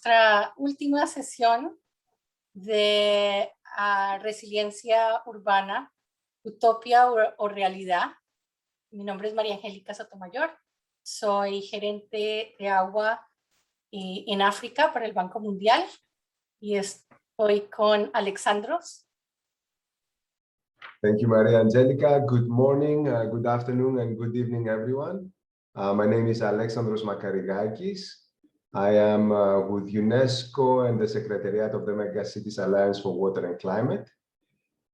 nuestra última sesión de resiliencia urbana, utopia o realidad. Mi nombre es María Angélica Sotomayor, soy gerente de agua en África para el Banco Mundial y estoy con Alexandros. Thank you, Maria Angelica. Good morning, good afternoon, and good evening, everyone. My name is Alexandros Makarigakis. I am with UNESCO and the Secretariat of the Mega Cities Alliance for Water and Climate.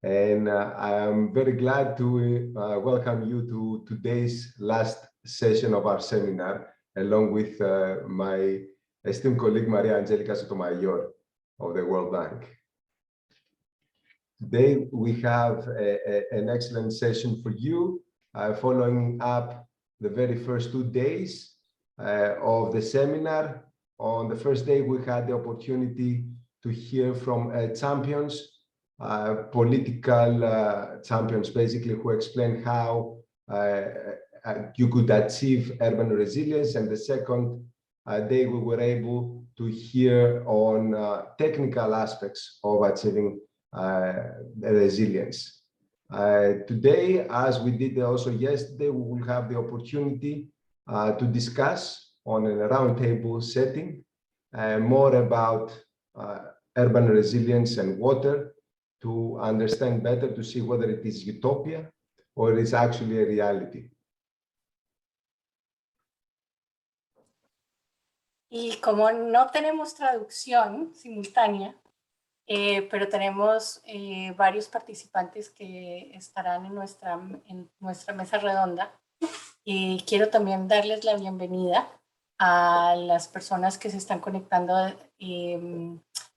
And I am very glad to welcome you to today's last session of our seminar, along with my esteemed colleague, Maria Angelica Sotomayor of the World Bank. Today, we have an excellent session for you, following up the very first 2 days of the seminar. On the first day, we had the opportunity to hear from champions, political champions, basically, who explained how you could achieve urban resilience. And the second day, we were able to hear on technical aspects of achieving resilience. Today, as we did also yesterday, we will have the opportunity to discuss on a roundtable setting more about urban resilience and water, to understand better, to see whether it is utopia or it is actually a reality. Y como no tenemos traducción simultánea, pero tenemos varios participantes que estarán en nuestra mesa redonda, y quiero también darles la bienvenida a las personas que se están conectando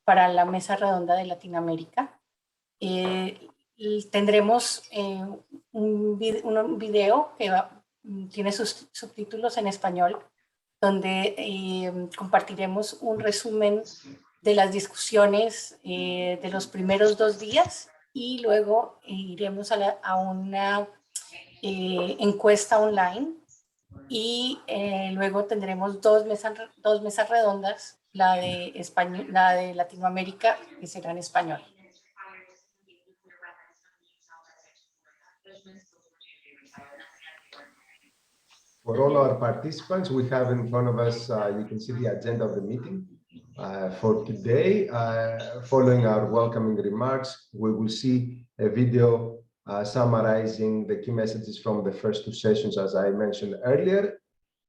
para la mesa redonda de Latinoamérica. Tendremos un video que tiene sus subtítulos en español, donde compartiremos un resumen de las discusiones de los primeros 2 días, y luego iremos a una encuesta online, y luego tendremos dos mesas redondas, la de Latinoamérica, que será en español. For all our participants, we have in front of us, you can see the agenda of the meeting. For today, following our welcoming remarks, we will see a video summarizing the key messages from the first 2 sessions, as I mentioned earlier.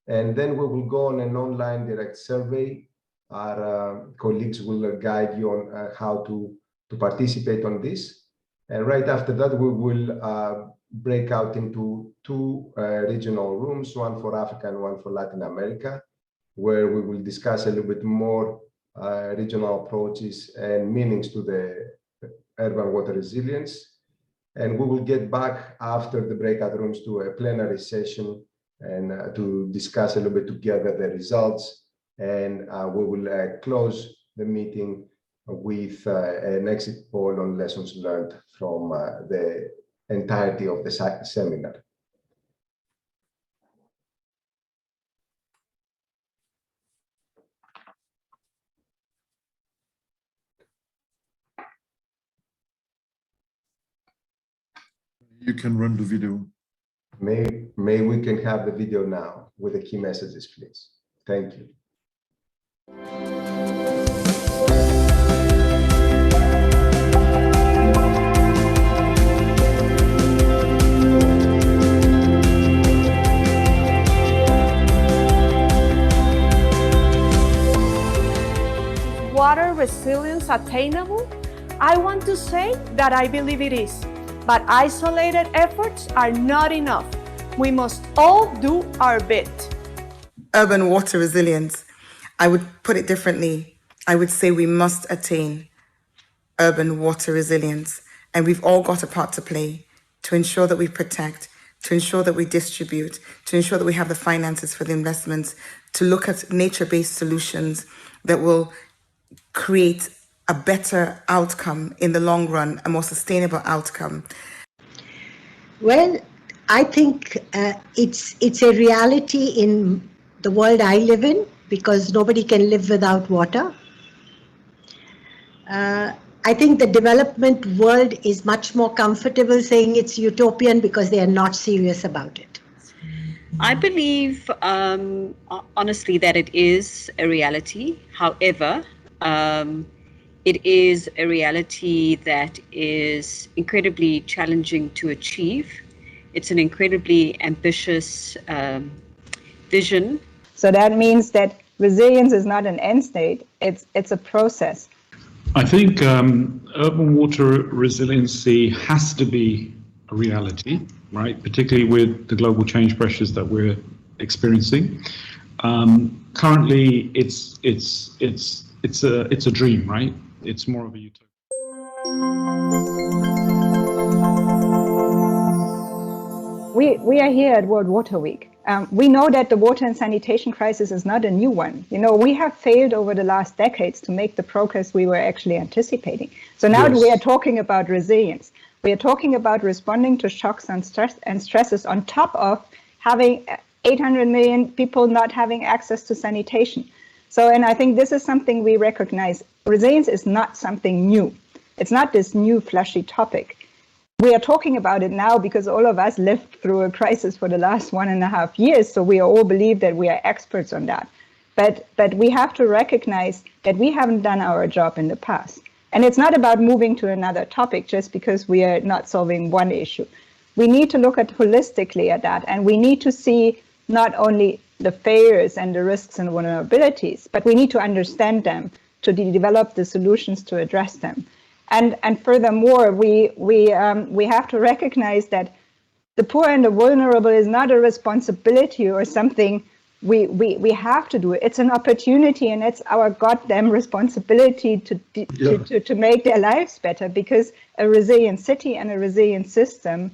And then we will go on an online direct survey. Our colleagues will guide you on how to participate on this. And right after that, we will break out into 2 regional rooms, one for Africa and one for Latin America, where we will discuss a little bit more regional approaches and meanings to the urban water resilience. And we will get back after the breakout rooms to a plenary session and to discuss a little bit together the results. And we will close the meeting with an exit poll on lessons learned from the entirety of the seminar. You can run the video. May we can have the video now with the key messages, please. Thank you. Water resilience attainable? I want to say that I believe it is. But isolated efforts are not enough. We must all do our bit. Urban water resilience. I would put it differently. I would say we must attain urban water resilience. And we've all got a part to play to ensure that we protect, to ensure that we distribute, to ensure that we have the finances for the investments, to look at nature-based solutions that will create a better outcome in the long run, a more sustainable outcome. Well, I think it's a reality in the world I live in, because nobody can live without water. I think the development world is much more comfortable saying it's utopian because they are not serious about it. I believe, honestly, that it is a reality. However, it is a reality that is incredibly challenging to achieve. It's an incredibly ambitious vision. So that means that resilience is not an end state, it's a process. I think urban water resiliency has to be a reality, right? Particularly with the global change pressures that we're experiencing. Currently, it's a dream, right? It's more of a utopia. We are here at World Water Week. We know that the water and sanitation crisis is not a new one. You know, we have failed over the last decades to make the progress we were actually anticipating. So now we are talking about resilience. We are talking about responding to shocks and stresses on top of having 800 million people not having access to sanitation. So, and I think this is something we recognize. Resilience is not something new. It's not this new flashy topic. We are talking about it now because all of us lived through a crisis for the last 1.5 years, so we all believe that we are experts on that. But we have to recognize that we haven't done our job in the past. And it's not about moving to another topic just because we are not solving one issue. We need to look at holistically at that, and we need to see not only the failures and the risks and vulnerabilities, but we need to understand them to develop the solutions to address them. And furthermore, we have to recognize that the poor and the vulnerable is not a responsibility or something we have to do. It's an opportunity, and it's our goddamn responsibility to make their lives better, because a resilient city and a resilient system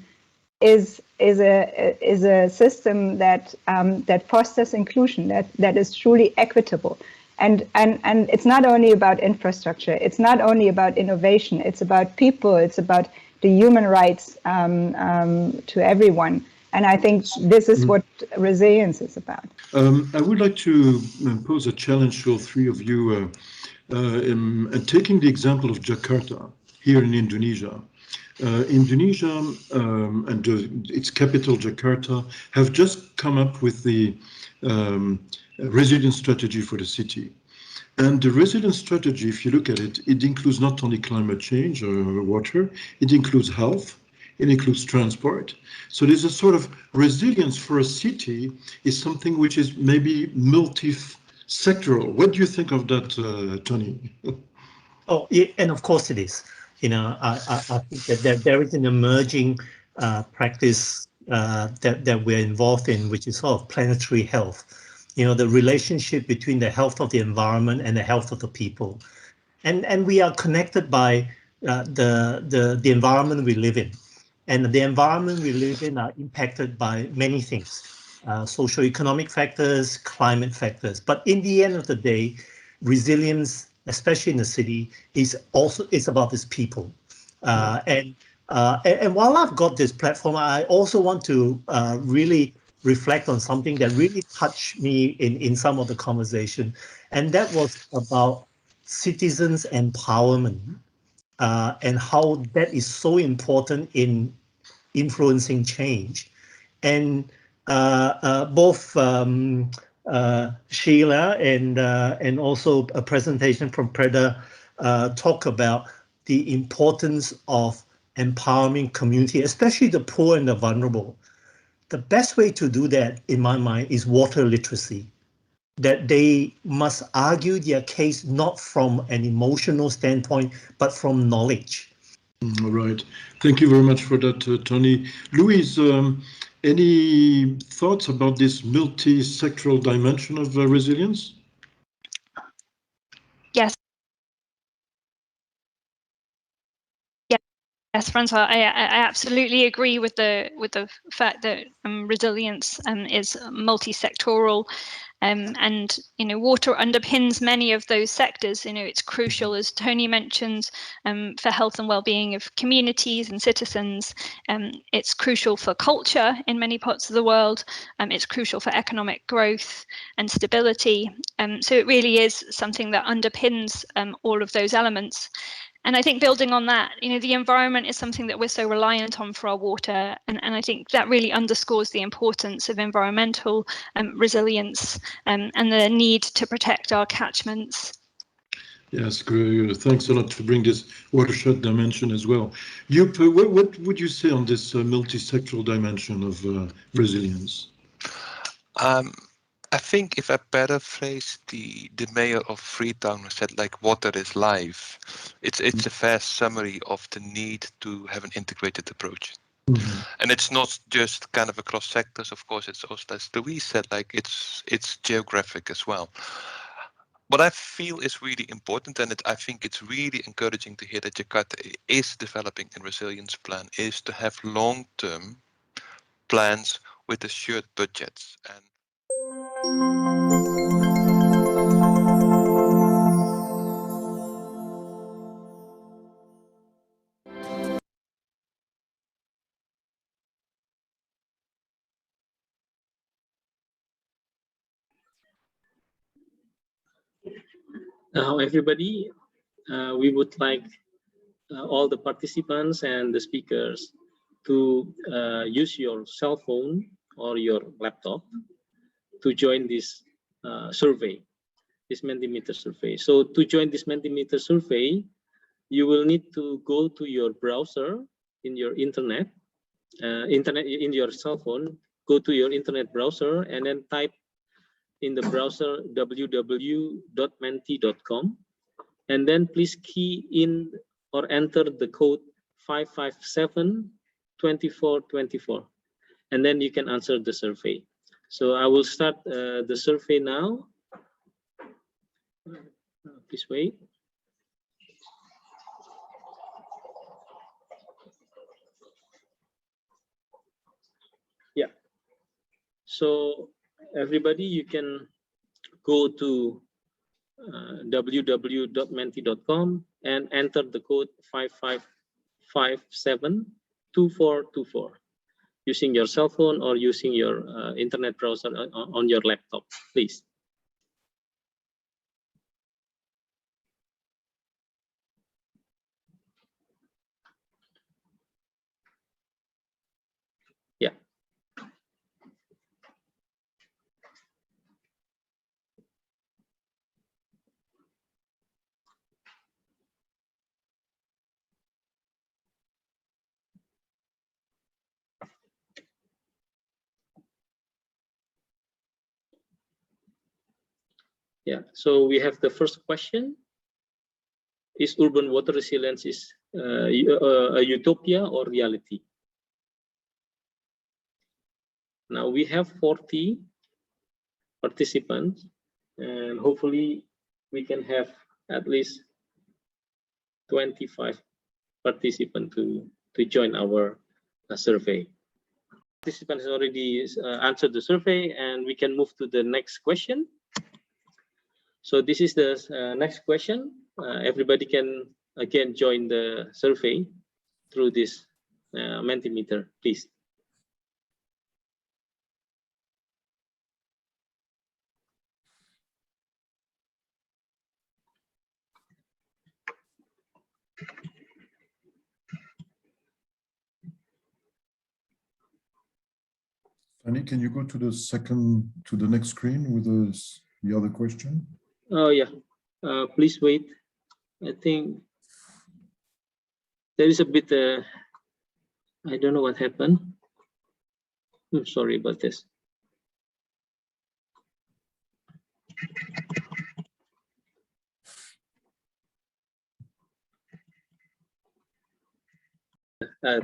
is a system that fosters inclusion, that is truly equitable. And it's not only about infrastructure, it's not only about innovation, it's about people, it's about the human rights to everyone. And I think this is what resilience is about. I would like to pose a challenge to all three of you, taking the example of Jakarta here in Indonesia. Indonesia and its capital, Jakarta, have just come up with the resilience strategy for the city. And the resilience strategy, if you look at it, it includes not only climate change or water, it includes health, it includes transport. So there's a sort of resilience for a city is something which is maybe multi-sectoral. What do you think of that, Tony? Oh, yeah, and of course it is. You know, I think that there is an emerging practice that we're involved in, which is sort of planetary health. You know, the relationship between the health of the environment and the health of the people. And we are connected by the environment we live in. And the environment we live in are impacted by many things, socioeconomic factors, climate factors. But in the end of the day, resilience, especially in the city, is about its people. And while I've got this platform, I also want to really reflect on something that really touched me in some of the conversation, and that was about citizens' empowerment and how that is so important in influencing change. And both Sheila and also a presentation from Preda talk about the importance of empowering community, especially the poor and the vulnerable. The best way to do that, in my mind, is water literacy, that they must argue their case not from an emotional standpoint, but from knowledge. All right. Thank you very much for that, Tony. Louise, any thoughts about this multi-sectoral dimension of resilience? Yes. Yes, Francois, I absolutely agree with the fact that resilience is multi-sectoral, and water underpins many of those sectors. It's crucial, as Tony mentioned, for health and well-being of communities and citizens. It's crucial for culture in many parts of the world. It's crucial for economic growth and stability. So it really is something that underpins all of those elements. And I think building on that, the environment is something that we're so reliant on for our water. And I think that really underscores the importance of environmental resilience and the need to protect our catchments. Yes, great. Thanks a lot to bring this watershed dimension as well. Joep, what would you say on this multi-sectoral dimension of resilience? I think if I paraphrase the mayor of Freetown who said, like, water is life, it's a fair summary of the need to have an integrated approach. Mm-hmm. And it's not just kind of across sectors, of course, it's also, as Louise said, like it's geographic as well. What I feel is really important, and I think it's really encouraging to hear that Jakarta is developing a resilience plan, is to have long-term plans with assured budgets. And now, everybody, we would like all the participants and the speakers to use your cell phone or your laptop to join this survey, this Mentimeter survey. So to join this Mentimeter survey, you will need to go to your browser in your internet in your cell phone, go to your internet browser and then type in the browser www.menti.com, and then please key in or enter the code 557-2424, and then you can answer the survey. So I will start the survey now. Please wait. Yeah. So everybody, you can go to www.menti.com and enter the code 5557-2424 using your cell phone or using your internet browser on your laptop, please. Yeah. Yeah, so we have the first question. Is urban water resilience a utopia or reality? Now we have 40 participants, and hopefully we can have at least 25 participants to join our survey. Participants already answered the survey, and we can move to the next question. So this is the next question. Everybody can again join the survey through this Mentimeter, please. Fanny, can you go to the next screen with the other question? Oh yeah, please wait. I think there is a bit, I don't know what happened. I'm sorry about this.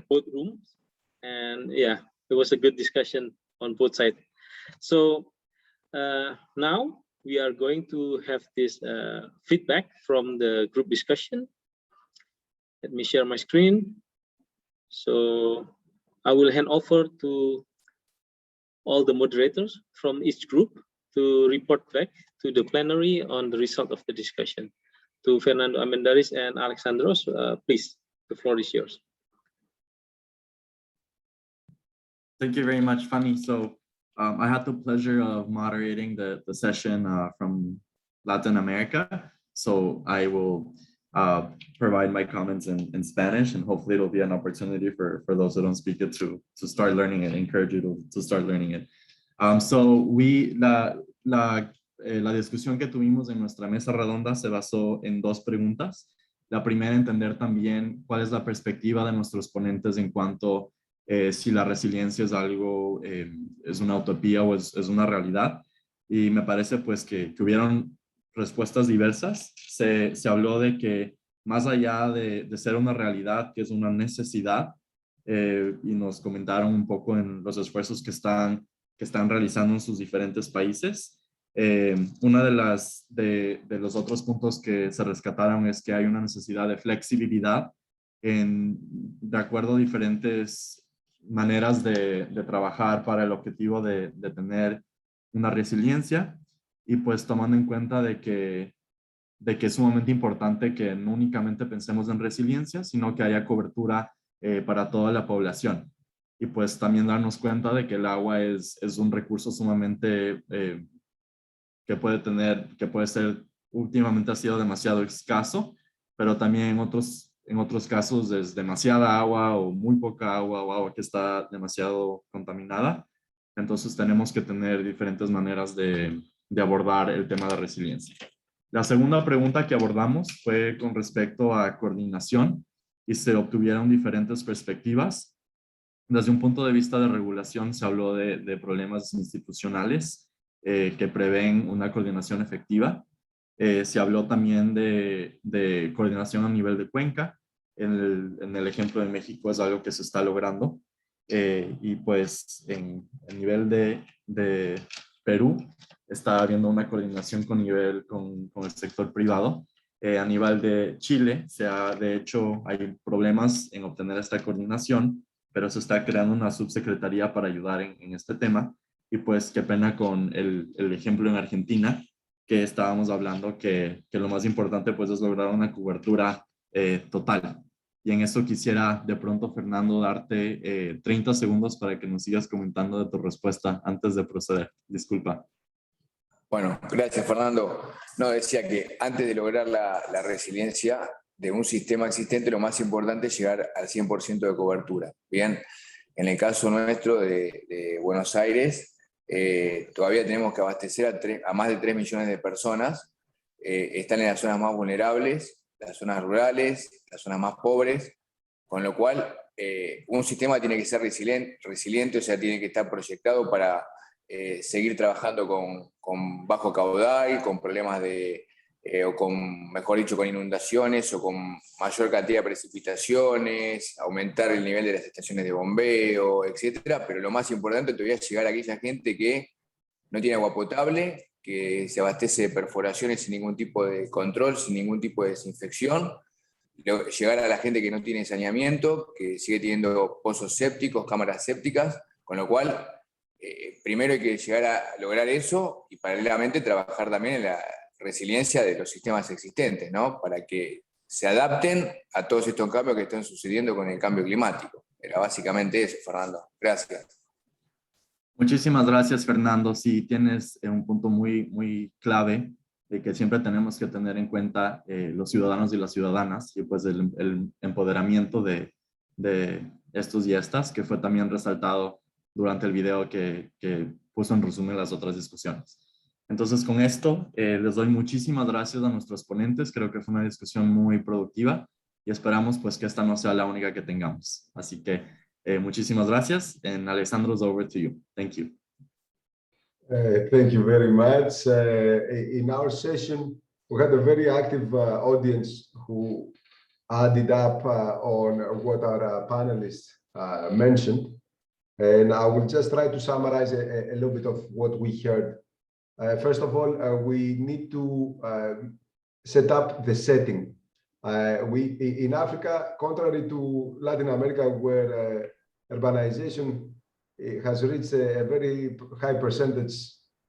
Both rooms, and yeah, it was a good discussion on both sides. So now we are going to have this feedback from the group discussion. Let me share my screen. So I will hand over to all the moderators from each group to report back to the plenary on the result of the discussion. To Fernando Amendaris and Alexandros, please, the floor is yours. Thank you very much, Fanny. So I had the pleasure of moderating the session from Latin America. So I will provide my comments in Spanish, and hopefully it'll be an opportunity for those who don't speak it to start learning it, encourage you to start learning it. La discusión que tuvimos en nuestra mesa redonda se basó en dos preguntas. La primera, entender también cuál es la perspectiva de nuestros ponentes en cuanto si la resiliencia es algo, es una utopía o es una realidad. Y me parece pues que hubieron respuestas diversas. Se habló de que más allá de ser una realidad, que es una necesidad, y nos comentaron un poco en los esfuerzos que están realizando en sus diferentes países. Una de los otros puntos que se rescataron es que hay una necesidad de flexibilidad de acuerdo a diferentes maneras de trabajar para el objetivo de tener una resiliencia, y pues tomando en cuenta de que es sumamente importante que no únicamente pensemos en resiliencia, sino que haya cobertura para toda la población. Y pues también darnos cuenta de que el agua es un recurso sumamente que puede ser, últimamente ha sido demasiado escaso, pero también en otros casos es demasiada agua o muy poca agua o agua que está demasiado contaminada. Entonces tenemos que tener diferentes maneras de abordar el tema de resiliencia. La segunda pregunta que abordamos fue con respecto a coordinación, y se obtuvieron diferentes perspectivas. Desde un punto de vista de regulación se habló de problemas institucionales que prevén una coordinación efectiva. Se habló también de coordinación a nivel de cuenca. En el ejemplo de México es algo que se está logrando. Y pues en el nivel de Perú está habiendo una coordinación con el sector privado. A nivel de Chile, de hecho hay problemas en obtener esta coordinación, pero se está creando una subsecretaría para ayudar en este tema. Y pues qué pena con el ejemplo en Argentina, que estábamos hablando que lo más importante pues es lograr una cobertura total. Y en eso quisiera de pronto, Fernando, darte 30 segundos para que nos sigas comentando de tu respuesta antes de proceder. Disculpa. Bueno, gracias, Fernando. No, decía que antes de lograr la resiliencia de un sistema existente, lo más importante es llegar al 100% de cobertura. Bien, en el caso nuestro de Buenos Aires, todavía tenemos que abastecer a más de 3 millones de personas. Están en las zonas más vulnerables, las zonas rurales, las zonas más pobres, con lo cual un sistema tiene que ser resiliente, o sea, tiene que estar proyectado para seguir trabajando con bajo caudal, con problemas o con, mejor dicho, con inundaciones o con mayor cantidad de precipitaciones, aumentar el nivel de las estaciones de bombeo, etcétera. Pero lo más importante todavía es llegar a aquella gente que no tiene agua potable, que se abastece de perforaciones sin ningún tipo de control, sin ningún tipo de desinfección, llegar a la gente que no tiene saneamiento, que sigue teniendo pozos sépticos, cámaras sépticas, con lo cual primero hay que llegar a lograr eso y paralelamente trabajar también en la resiliencia de los sistemas existentes, ¿no? Para que se adapten a todos estos cambios que están sucediendo con el cambio climático. Era básicamente eso, Fernando. Gracias. Muchísimas gracias, Fernando. Sí, tienes un punto muy, muy clave de que siempre tenemos que tener en cuenta los ciudadanos y las ciudadanas, y pues el empoderamiento de estos y estas, que fue también resaltado durante el video que puso en resumen las otras discusiones. Entonces, con esto, les doy muchísimas gracias a nuestros ponentes. Creo que fue una discusión muy productiva y esperamos pues que esta no sea la única que tengamos. Así que muchísimas gracias. And Alessandro's over to you. Thank you. Thank you very much. In our session, we had a very active audience who added up on what our panelists mentioned. And I will just try to summarize a little bit of what we heard. First of all, we need to set up the setting. In Africa, contrary to Latin America, where urbanization has reached a very high percentage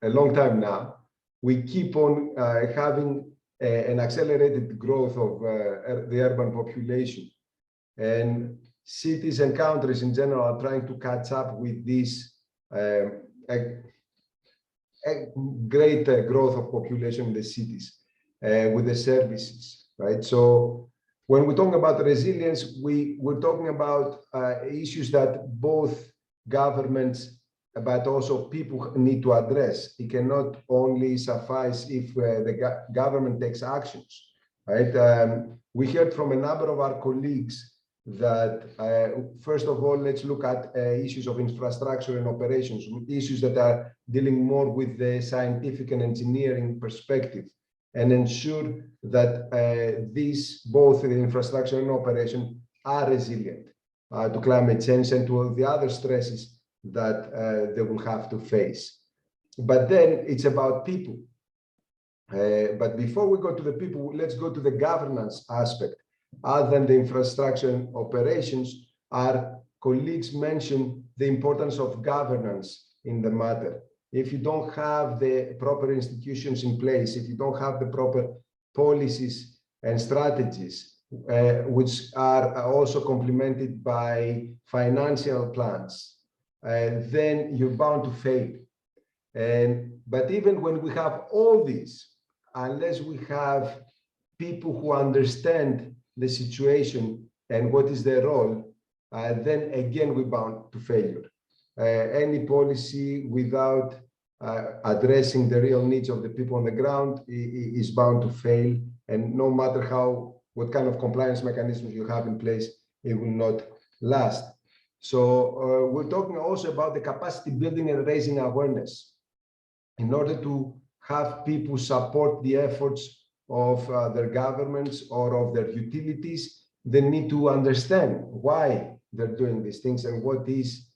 a long time now, we keep on having an accelerated growth of the urban population. And cities and countries in general are trying to catch up with this great growth of population in the cities with the services, right? So when we talk about resilience, we're talking about issues that both governments but also people need to address. It cannot only suffice if the government takes actions, right? We heard from a number of our colleagues that, first of all, let's look at issues of infrastructure and operations, issues that are dealing more with the scientific and engineering perspective, and ensure that these, both the infrastructure and operation, are resilient to climate change and to the other stresses that they will have to face. But then it's about people. But before we go to the people, let's go to the governance aspect. Other than the infrastructure and operations, our colleagues mentioned the importance of governance in the matter. If you don't have the proper institutions in place, if you don't have the proper policies and strategies, which are also complemented by financial plans, then you're bound to fail. But even when we have all these, unless we have people who understand the situation and what is their role, then again we're bound to failure. Any policy without addressing the real needs of the people on the ground is bound to fail, and no matter what kind of compliance mechanisms you have in place, it will not last. So we're talking also about the capacity building and raising awareness. In order to have people support the efforts of their governments or of their utilities, they need to understand why they're doing these things and what is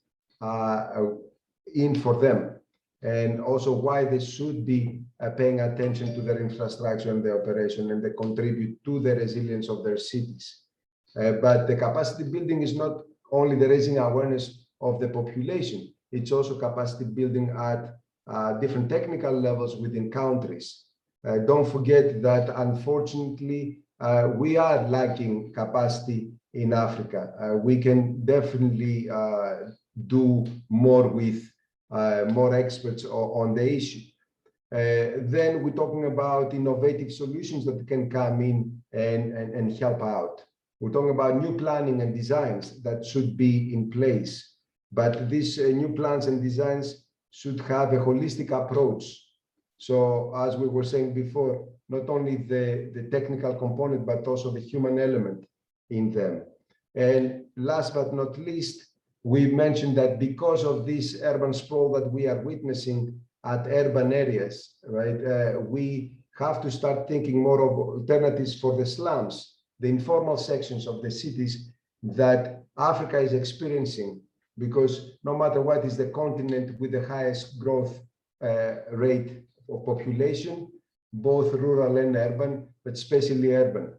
in for them, and also why they should be paying attention to their infrastructure and their operation, and they contribute to the resilience of their cities. But the capacity building is not only the raising awareness of the population, it's also capacity building at different technical levels within countries. Don't forget that, unfortunately, we are lacking capacity in Africa. We can definitely do more with more experts on the issue. Then we're talking about innovative solutions that can come in and help out. We're talking about new planning and designs that should be in place. But these new plans and designs should have a holistic approach. So as we were saying before, not only the technical component, but also the human element in them. And last but not least, we mentioned that because of this urban sprawl that we are witnessing at urban areas, right, we have to start thinking more of alternatives for the slums, the informal sections of the cities that Africa is experiencing, because no matter what is the continent with the highest growth rate of population, both rural and urban, but especially urban.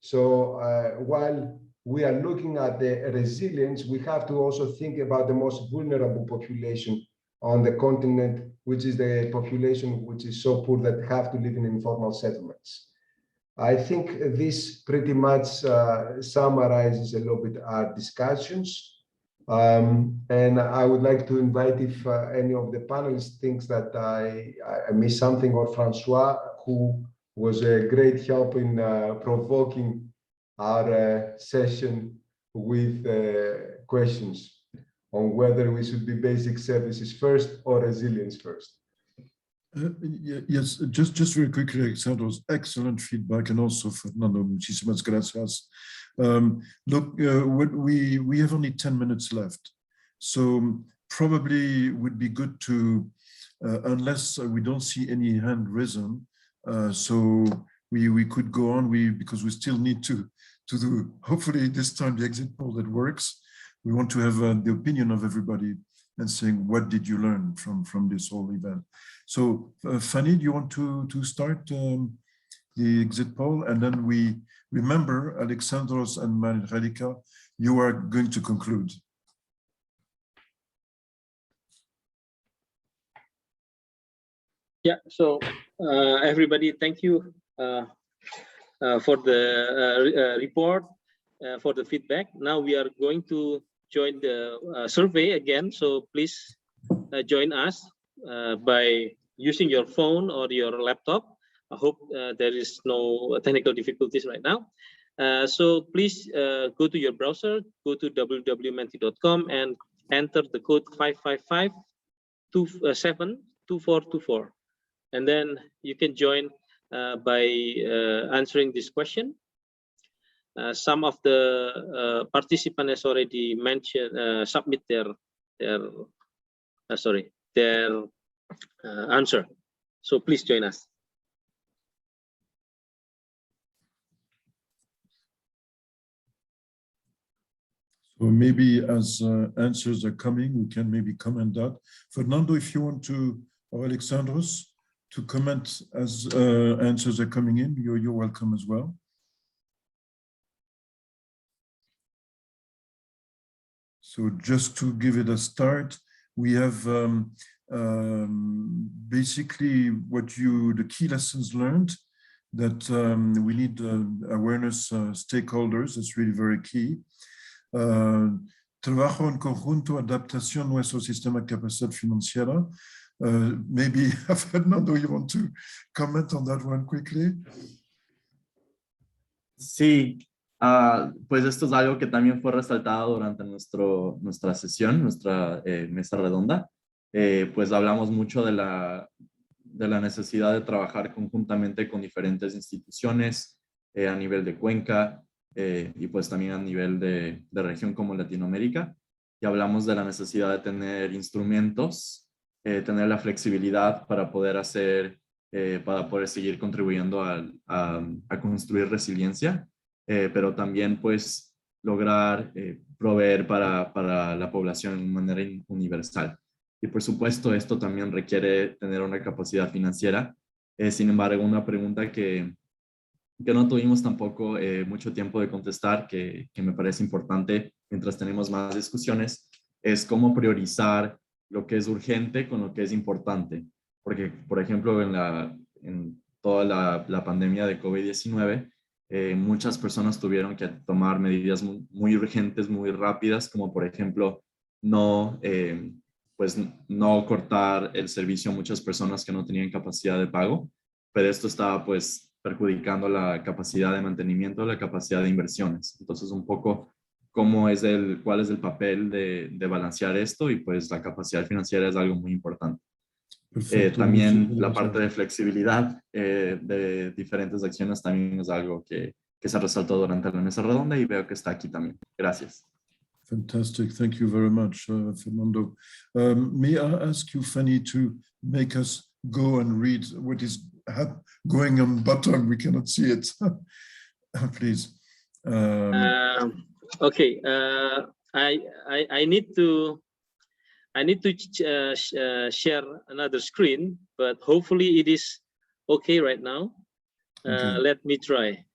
So while we are looking at the resilience, we have to also think about the most vulnerable population on the continent, which is the population which is so poor that have to live in informal settlements. I think this pretty much summarizes a little bit our discussions. And I would like to invite, if any of the panelists thinks that I missed something, or Francois, who was a great help in provoking our session with questions on whether we should be basic services first or resilience first. Yes, just very quickly, Alexander, was excellent feedback, and also Fernando, muchísimas gracias. Look, we have only 10 minutes left, so probably would be good to, unless we don't see any hand risen, so we could go on, because we still need to do, hopefully this time, the exit poll that works. We want to have the opinion of everybody and saying, what did you learn from this whole event? So Fanny, do you want to start the exit poll, and then we remember, Alexandros and Marilika, you are going to conclude. Yeah, so everybody, thank you for the report, for the feedback. Now we are going to join the survey again, so please join us by using your phone or your laptop. I hope there is no technical difficulties right now. So please go to your browser, go to www.menti.com and enter the code 555-272424. And then you can join by answering this question. Some of the participants has already mentioned, submit their answer. So please join us. So maybe as answers are coming, we can maybe comment that. Fernando, if you want to, or Alexandros, to comment as answers are coming in, you're welcome as well. So just to give it a start, we have basically the key lessons learned, that we need awareness stakeholders. It's really very key. Trabajo en conjunto, adaptación nuestro sistema de capacidad financiera. Maybe Fernando, you want to comment on that one quickly? Sí, pues esto es algo que también fue resaltado durante nuestra sesión, nuestra mesa redonda. Pues hablamos mucho de la necesidad de trabajar conjuntamente con diferentes instituciones a nivel de cuenca y pues también a nivel de región como Latinoamérica. Y hablamos de la necesidad de tener instrumentos, tener la flexibilidad para poder seguir contribuyendo a construir resiliencia, pero también pues lograr proveer para la población de manera universal. Y por supuesto esto también requiere tener una capacidad financiera. Sin embargo, una pregunta que no tuvimos tampoco mucho tiempo de contestar, que me parece importante mientras tenemos más discusiones, es cómo priorizar lo que es urgente con lo que es importante. Porque, por ejemplo, en toda la pandemia de COVID-19, muchas personas tuvieron que tomar medidas muy urgentes, muy rápidas, como por ejemplo, no cortar el servicio a muchas personas que no tenían capacidad de pago, pero esto estaba pues perjudicando la capacidad de mantenimiento, la capacidad de inversiones. Entonces, un poco cuál es el papel de balancear esto, y pues la capacidad financiera es algo muy importante. También la parte de flexibilidad de diferentes acciones también es algo que se resaltó durante la mesa redonda y veo que está aquí también. Gracias. Fantastic. Thank you very much, Fernando. May I ask you, Fanny, to make us go and read what is going on bottom? We cannot see it. Please. Okay. I need to share another screen, but hopefully it is okay right now. Okay. Let me try.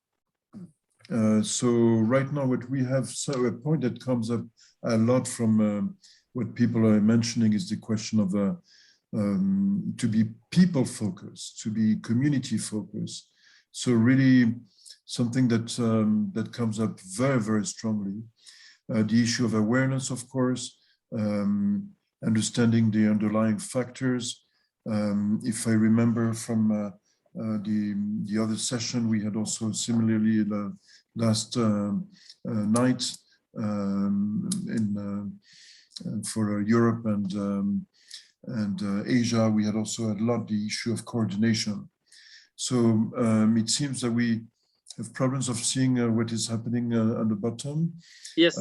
So right now what we have, so a point that comes up a lot from what people are mentioning is the question of to be people focused, to be community focused. So really something that that comes up very, very strongly. The issue of awareness, of course, understanding the underlying factors. If I remember from the other session, we had also similarly last night for Europe and Asia, we had also had a lot the issue of coordination. So it seems that we have problems of seeing what is happening on the bottom. Yes.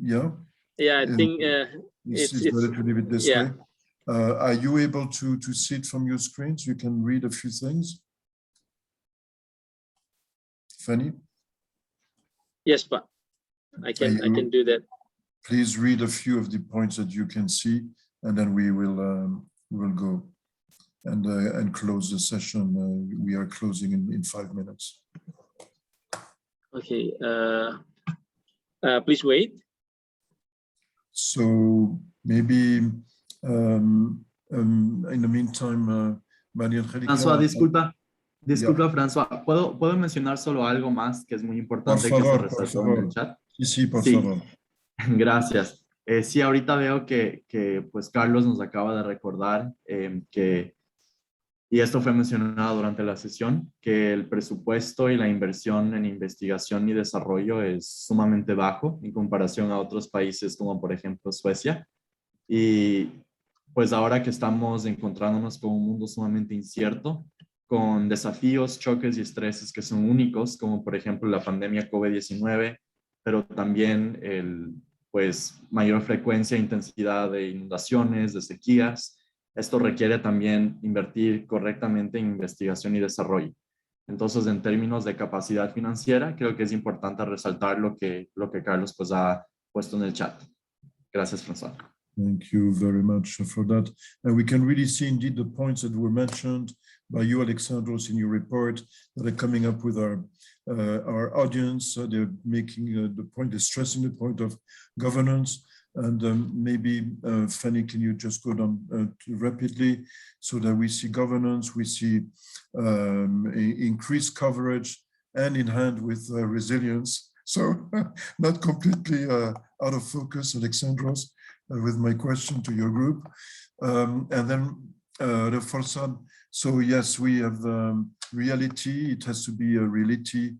Yeah. Yeah, I think it's better to leave it this way. Are you able to see it from your screen so you can read a few things? Fanny? Yes, but I can do that. Please read a few of the points that you can see, and then we will go. and close the session. We are closing in 5 minutes. Okay, please wait. So maybe in the meantime, María Angélica. François, disculpa, François, ¿puedo mencionar solo algo más que es muy importante que se resaltó en el chat? Sí, por favor. Gracias. Sí, ahorita veo que pues Carlos nos acaba de recordar que, y esto fue mencionado durante la sesión, que el presupuesto y la inversión en investigación y desarrollo es sumamente bajo en comparación a otros países como por ejemplo Suecia. Y pues ahora que estamos encontrándonos con un mundo sumamente incierto, con desafíos, choques y estreses que son únicos, como por ejemplo la pandemia COVID-19, pero también pues mayor frecuencia e intensidad de inundaciones, de sequías. Esto requiere también invertir correctamente en investigación y desarrollo. Entonces, en términos de capacidad financiera, creo que es importante resaltar lo que Carlos pues ha puesto en el chat. Gracias, François. Thank you very much for that. And we can really see indeed the points that were mentioned by you, Alexandros, in your report that are coming up with our audience. They're making the point, they're stressing the point of governance. And maybe, Fanny, can you just go down rapidly so that we see governance, we see increased coverage and in hand with resilience. So not completely out of focus, Alexandros, with my question to your group. And then Reforzan. So yes, we have reality. It has to be a reality,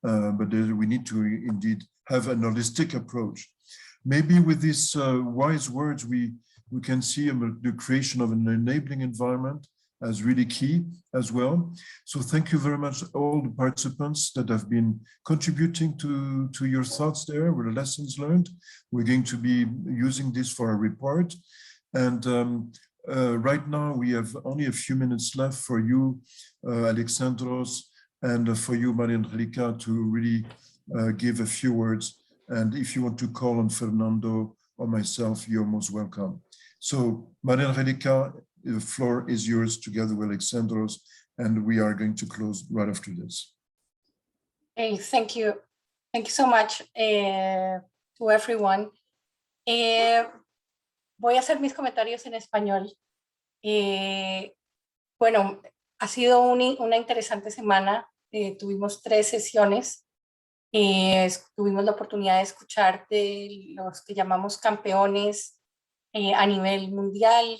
but we need to indeed have an holistic approach. Maybe with these wise words, we can see the creation of an enabling environment as really key as well. So thank you very much, all the participants that have been contributing to your thoughts there with the lessons learned. We're going to be using this for a report. And right now we have only a few minutes left for you, Alexandros, and for you, María Angélica, to really give a few words. And if you want to call on Fernando or myself, you're most welcome. So María Angélica, the floor is yours together with Alexandros, and we are going to close right after this. Hey, thank you. Thank you so much to everyone. Voy a hacer mis comentarios en español. Bueno, ha sido una interesante semana. Tuvimos 3 sesiones. Tuvimos la oportunidad de escuchar de los que llamamos campeones a nivel mundial,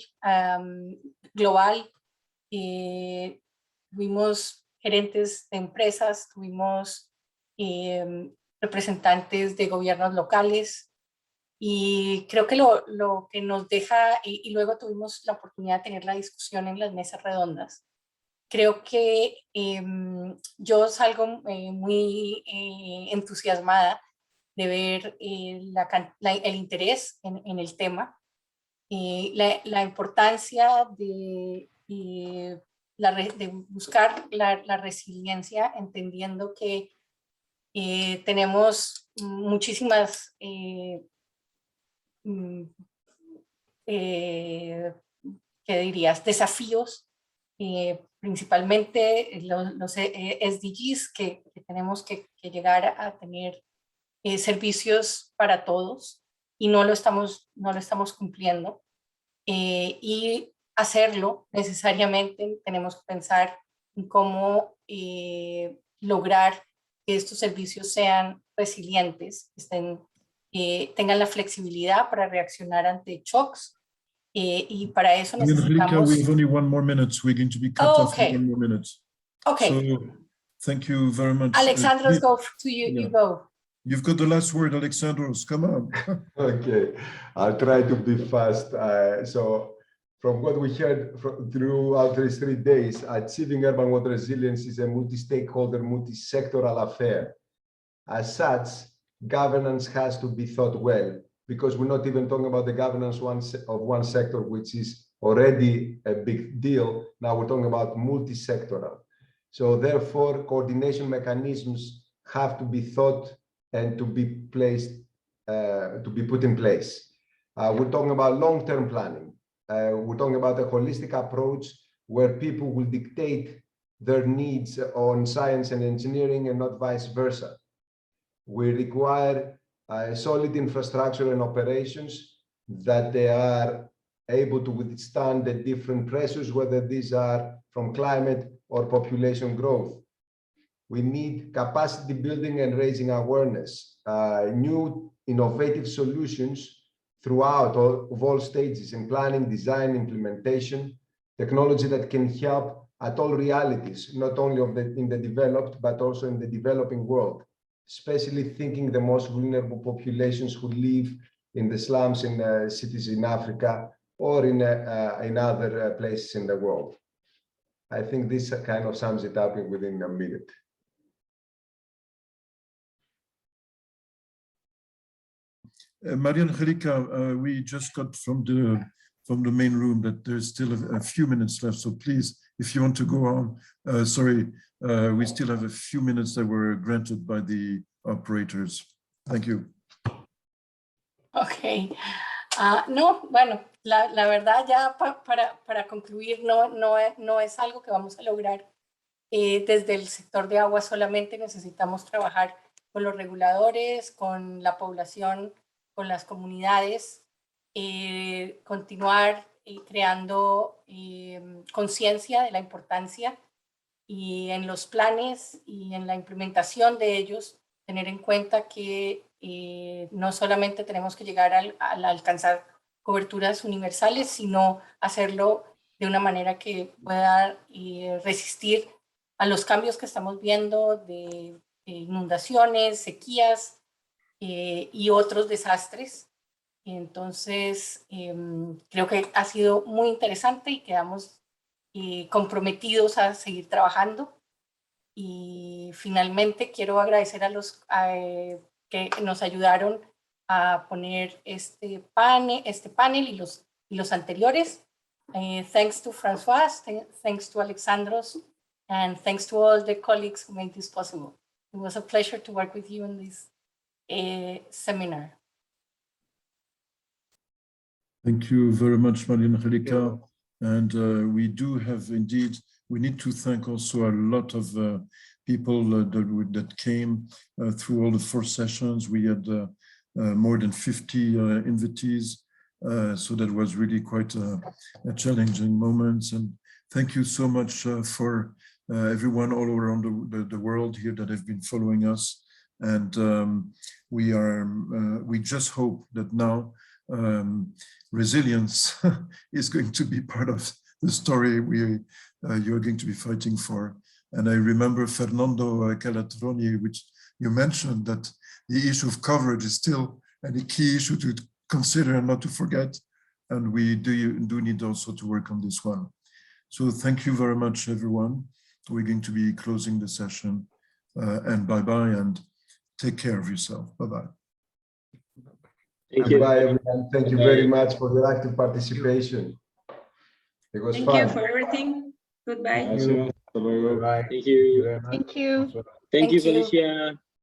global. Tuvimos gerentes de empresas, tuvimos representantes de gobiernos locales, y creo que lo que nos deja, y luego tuvimos la oportunidad de tener la discusión en las mesas redondas. Creo que yo salgo muy entusiasmada de ver el interés en el tema, la importancia de buscar la resiliencia, entendiendo que tenemos muchísimas ¿qué dirías? Desafíos, principalmente los SDGs, que tenemos que llegar a tener servicios para todos, y no lo estamos cumpliendo. Y hacerlo necesariamente tenemos que pensar en cómo lograr que estos servicios sean resilientes, tengan la flexibilidad para reaccionar ante shocks, y para eso necesitamos... We have only 1 more minute. We're going to be cut off in 1 more minute. Okay. So thank you very much. Alexandros, go to you. Yeah. You go. You've got the last word, Alexandros. Come on. Okay, I'll try to be fast. So from what we heard throughout these 3 days, achieving urban water resilience is a multi-stakeholder, multi-sectoral affair. As such, governance has to be thought well, because we're not even talking about the governance of one sector, which is already a big deal. Now we're talking about multi-sectoral. So therefore, coordination mechanisms have to be thought and to be placed, to be put in place. We're talking about long-term planning. We're talking about a holistic approach where people will dictate their needs on science and engineering and not vice versa. We require solid infrastructure and operations that they are able to withstand the different pressures, whether these are from climate or population growth. We need capacity building and raising awareness, new innovative solutions throughout all stages in planning, design, implementation, technology that can help at all realities, not only in the developed, but also in the developing world, especially thinking the most vulnerable populations who live in the slums in cities in Africa or in other places in the world. I think this kind of sums it up within a minute. Maria Angelica, we just got from the main room that there's still a few minutes left. So please, if you want to go on, sorry, we still have a few minutes that were granted by the operators. Thank you. Ok. No, bueno, la verdad ya para concluir, no es algo que vamos a lograr desde el sector de agua solamente. Necesitamos trabajar con los reguladores, con la población, con las comunidades, continuar creando conciencia de la importancia y en los planes y en la implementación de ellos, tener en cuenta que no solamente tenemos que llegar al alcanzar coberturas universales, sino hacerlo de una manera que pueda resistir a los cambios que estamos viendo de inundaciones, sequías y otros desastres. Entonces, creo que ha sido muy interesante y quedamos comprometidos a seguir trabajando. Y finalmente quiero agradecer a los que nos ayudaron a poner este panel y los anteriores. Thanks to François, thanks to Alexandros, and thanks to all the colleagues who made this possible. It was a pleasure to work with you in this seminar. Thank you very much, Maria Angelica. And we do have indeed, we need to thank also a lot of people that came through all the 4 sessions. We had more than 50 invitees. So that was really quite a challenging moment. And thank you so much for everyone all around the world here that have been following us. And we just hope that now resilience is going to be part of the story you're going to be fighting for. And I remember Fernando Calatroni, which you mentioned, that the issue of coverage is still a key issue to consider and not to forget. And we do need also to work on this one. So thank you very much, everyone. We're going to be closing the session, and bye-bye, and take care of yourself. Bye-bye. Thank you. Bye, everyone. Thank you very much for your active participation. It was fun. Thank you for everything. Goodbye. Thank you. Bye. Thank you. Thank you. Thank you, Felicia.